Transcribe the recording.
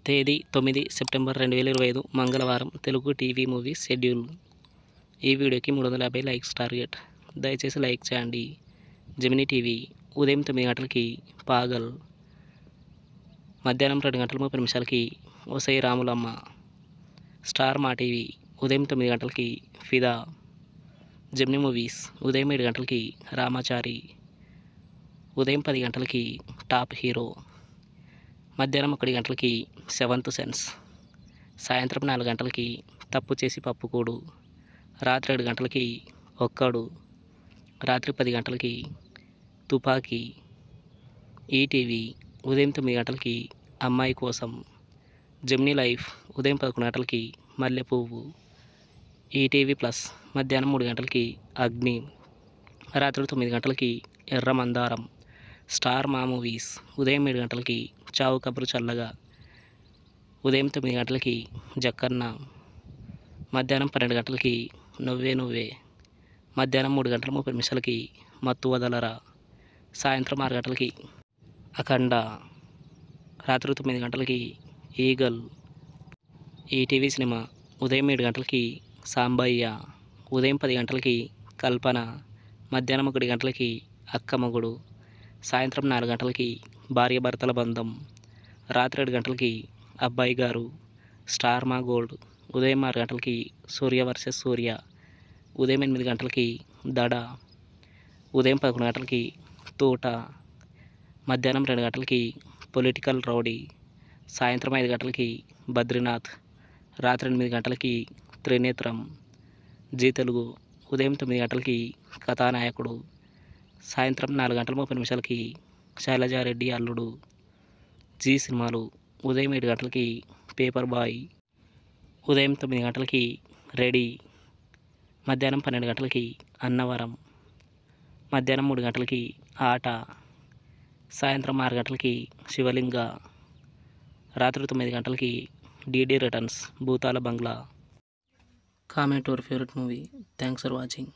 తేదీ 9 సెప్టెంబర్ 2025 మంగళవారం. Telugu TV movies schedule. ఈ వీడియోకి 350 లైక్స్ టార్గెట్. దయచేసి లైక్ చేయండి. జెమినీ టీవీ ఉదయం 9 గంటలకి పాగల్, మధ్యాహ్నం 2 గంటల 30 నిమిషాలకి ఒసై రాములమ్మ. స్టార్ మా టీవీ ఉదయం 9 గంటలకి ఫిదా. జెమినీ మూవీస్ ఉదయం 7 గంటలకి రామాచారి, ఉదయం 10 గంటలకి టాప్ హీరో, మధ్యాహ్నం 1 గంటలకి సెవెంత్ సెన్స్, సాయంత్రం 4 గంటలకి తప్పు చేసి పప్పుకూడు, రాత్రి 7 గంటలకి ఒక్కడు, రాత్రి 10 గంటలకి తుపాకీ. ఈటీవీ ఉదయం 9 గంటలకి అమ్మాయి కోసం. జెమినీ లైఫ్ ఉదయం 11 గంటలకి మల్లెపువ్వు. ఈటీవీ ప్లస్ మధ్యాహ్నం 3 గంటలకి అగ్ని, రాత్రి 9 గంటలకి ఎర్రమందారం. స్టార్ మా మూవీస్ ఉదయం 7 గంటలకి చావు కబురు చల్లగా, ఉదయం 9 గంటలకి జక్కన్న, మధ్యాహ్నం 12 గంటలకి నువ్వే నువ్వే, మధ్యాహ్నం 3 గంటల 30 నిమిషాలకి మత్తు వదలరా, సాయంత్రం 6 గంటలకి అఖండ, రాత్రి 9 గంటలకి ఈగల్. ఈటీవీ సినిమా ఉదయం 7 గంటలకి సాంబయ్య, ఉదయం 10 గంటలకి కల్పన, మధ్యాహ్నం 1 గంటలకి అక్క మొగుడు, సాయంత్రం 4 గంటలకి భార్యాభర్తల బంధం, రాత్రి 7 గంటలకి అబ్బాయి గారు. స్టార్ మా గోల్డ్ ఉదయం 6 గంటలకి సూర్య వర్సెస్ సూర్య, ఉదయం 8 గంటలకి దడ, ఉదయం 11 గంటలకి తోట, మధ్యాహ్నం 2 గంటలకి పొలిటికల్ రౌడీ, సాయంత్రం 5 గంటలకి బద్రీనాథ్, రాత్రి 8 గంటలకి త్రినేత్రం. జీ తెలుగు ఉదయం 9 గంటలకి కథానాయకుడు, సాయంత్రం 4 గంటల 30 నిమిషాలకి శైలజారెడ్డి అల్లుడు. జీ సినిమాలు ఉదయం 7 గంటలకి పేపర్ బాయ్, ఉదయం 9 గంటలకి రెడీ, మధ్యాహ్నం 12 గంటలకి అన్నవరం, మధ్యాహ్నం 3 గంటలకి ఆట, సాయంత్రం 6 గంటలకి శివలింగ, రాత్రి 9 గంటలకి DD returns Bhoothala Bangla. Comment your favourite movie. Thanks for watching.